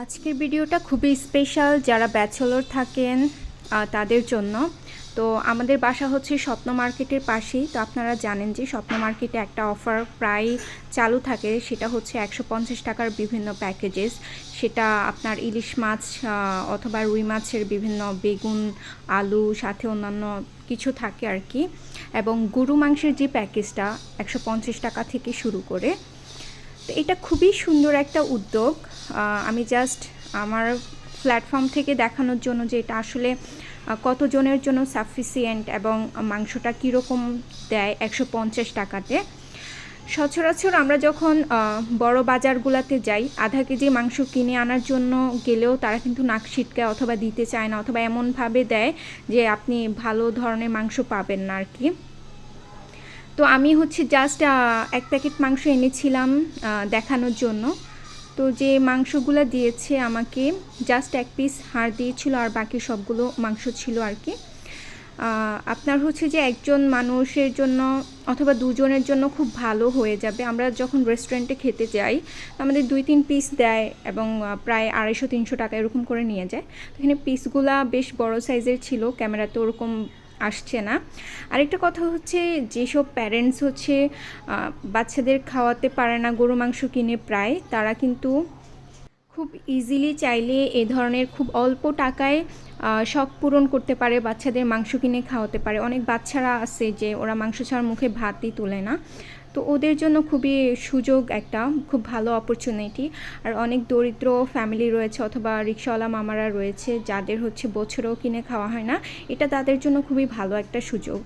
আজকের ভিডিওটা খুবই স্পেশাল যারা ব্যাচেলর থাকেন তাদের জন্য। তো আমাদের বাসা হচ্ছে স্বপ্ন মার্কেটের পাশেই। তো আপনারা জানেন যে স্বপ্ন মার্কেটে একটা অফার প্রায় চালু থাকে, সেটা হচ্ছে 150 টাকার বিভিন্ন প্যাকেজেস। সেটা আপনার ইলিশ মাছ অথবা রুই মাছের বিভিন্ন বেগুন, আলু, সাথে অন্যান্য কিছু থাকে আর কি। এবং গরু মাংসের যে প্যাকেজটা 150 টাকা থেকে শুরু করে। তো এটা খুবই সুন্দর একটা উদ্যোগ। আমি জাস্ট আমার প্ল্যাটফর্ম থেকে দেখানোর জন্য যে এটা আসলে কতজনের জন্য সাফিসিয়েন্ট এবং মাংসটা কীরকম দেয় 150 টাকাতে। সচরাচর আমরা যখন বড় বাজারগুলোতে যাই, আধা কেজি মাংস কিনে আনার জন্য গেলেও তারা কিন্তু নাক ছিটকায় অথবা দিতে চায় না, অথবা এমনভাবে দেয় যে আপনি ভালো ধরনের মাংস পাবেন না আর কি। তো আমি হচ্ছে জাস্ট এক প্যাকেট মাংস এনেছিলাম দেখানোর জন্য। তো যে মাংসগুলো দিয়েছে আমাকে, জাস্ট এক পিস হাড় দিয়েছিল আর বাকি সবগুলো মাংস ছিল আর কি। আপনার হচ্ছে যে একজন মানুষের জন্য অথবা দুজনের জন্য খুব ভালো হয়ে যাবে। আমরা যখন রেস্টুরেন্টে খেতে যাই আমাদের 2-3 পিস দেয় এবং প্রায় 250-300 টাকা এরকম করে নিয়ে যায়। এখানে পিসগুলা বেশ বড় সাইজের ছিল, ক্যামেরাতে ওরকম আসছে না। আরেকটা কথা হচ্ছে, যেসব প্যারেন্টস হচ্ছে বাচ্চাদের খাওয়াতে পারে না গরু মাংস কিনে প্রায়, তারা কিন্তু খুব ইজিলি চাইলে এ ধরনের খুব অল্প টাকায় শখ পূরণ করতে পারে, বাচ্চাদের মাংস কিনে খাওয়াতে পারে। অনেক বাচ্চারা আছে যে ওরা মাংস ছাড়া মুখে ভাতই তোলে না, তো ওদের জন্য খুবই সুযোগ, একটা খুব ভালো অপরচুনিটি। আর অনেক দরিদ্র ফ্যামিলি রয়েছে অথবা রিক্সাওয়ালা মামারা রয়েছে যাদের হচ্ছে বছরেও কিনে খাওয়া হয় না, এটা তাদের জন্য খুবই ভালো একটা সুযোগ।